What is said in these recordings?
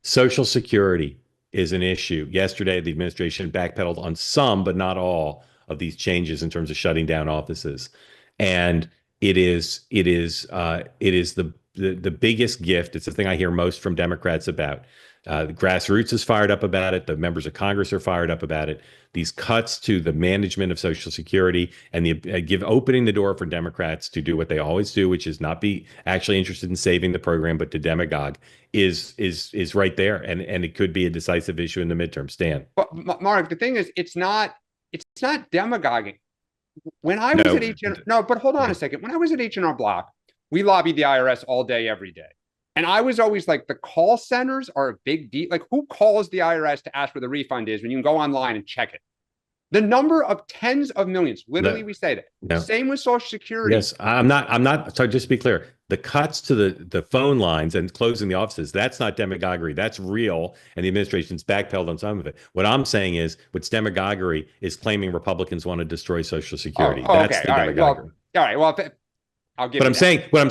Social Security is an issue. Yesterday, the administration backpedaled on some, but not all, of these changes in terms of shutting down offices, and it is the biggest gift. It's the thing I hear most from Democrats about. The grassroots is fired up about it. The members of Congress are fired up about it. These cuts to the management of Social Security and the give opening the door for Democrats to do what they always do, which is not be actually interested in saving the program, but to demagogue, is right there, and it could be a decisive issue in the midterm. Stan. But Mark, the thing is, it's not demagoguing. When I was No. at H&R, no, but hold on a second. When I was at H&R Block, we lobbied the IRS all day, every day. And I was always like, the call centers are a big deal. Like, who calls the IRS to ask where the refund is when you can go online and check it? The number of tens of millions, literally, No. we say that. No. Same with Social Security. Yes, I'm not. So just to be clear, the cuts to the phone lines and closing the offices, that's not demagoguery. That's real. And the administration's backpedaled on some of it. What I'm saying is what's demagoguery is claiming Republicans want to destroy Social Security. That's Okay. the All right. Well, demagoguery. all right. Well, I'll give But you I'm that. saying what I'm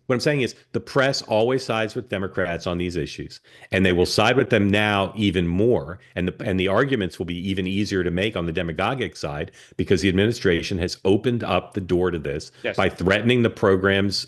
But saying is the press always sides with Democrats on these issues, and they will side with them now even more. And the arguments will be even easier to make on the demagogic side because the administration has opened up the door to this yes, by threatening the program's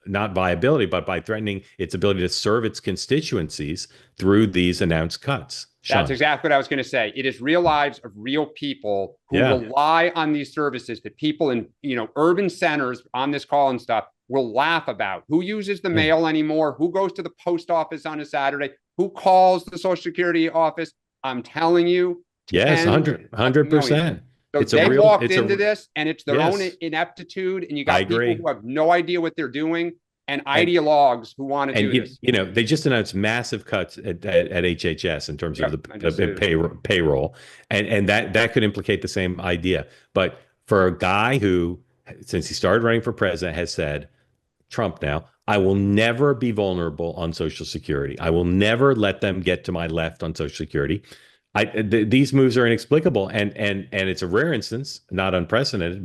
not viability, but by threatening its ability to serve its constituencies through these announced cuts. that's Sean. exactly what I was going to say. It is real lives of real people who Yeah. rely on these services that people in, urban centers on this call and stuff will laugh about. Who uses the Yeah. mail anymore? Who goes to the post office on a Saturday? Who calls the Social Security office? I'm telling you, Yes, tens of millions. 100%. So It's a they real, walked it's into a, this and it's their own yes, ineptitude. And you I got people agree. who have no idea what they're doing and And ideologues who want to And do this. they just announced massive cuts at HHS in terms of Yep, I just the payroll, and that could implicate the same idea. But for a guy who, since he started running for president, has said, Trump now, I will never be vulnerable on Social Security. I will never let them get to my left on Social Security. These moves are inexplicable, and it's a rare instance, not unprecedented.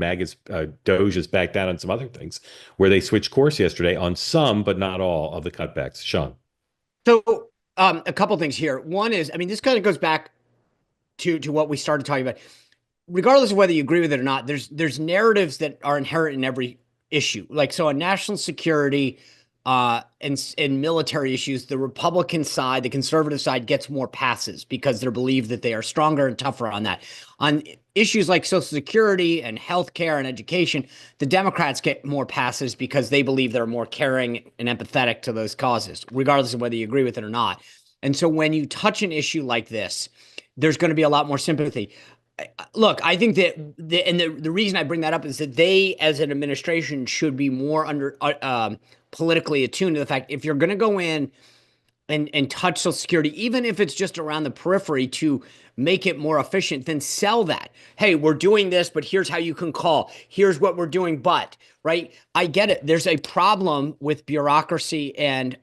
Doge has backed down on some other things where they switched course yesterday on some, but not all of the cutbacks. Sean. So, a couple things here. One is, I mean, this kind of goes back to what we started talking about. Regardless of whether you agree with it or not, there's narratives that are inherent in every issue. Like, so on national security, and military issues, the Republican side, the conservative side gets more passes because they're believed that they are stronger and tougher on that. On issues like Social Security and healthcare and education, the Democrats get more passes because they believe they're more caring and empathetic to those causes, regardless of whether you agree with it or not. And so when you touch an issue like this, there's going to be a lot more sympathy. Look, I think that the reason I bring that up is that they, as an administration, should be more politically attuned to the fact if you're going to go in and touch Social Security, even if it's just around the periphery to make it more efficient, then sell that. Hey, we're doing this, but here's how you can call. Here's what we're doing, right? I get it. There's a problem with bureaucracy and,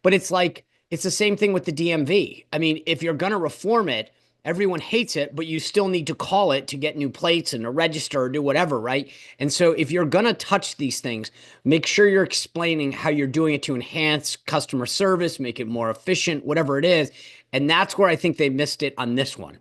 but it's like, it's the same thing with the DMV. I mean, if you're going to reform it, everyone hates it, but you still need to call it to get new plates and to register or do whatever, right? And so if you're going to touch these things, make sure you're explaining how you're doing it to enhance customer service, make it more efficient, whatever it is. And that's where I think they missed it on this one.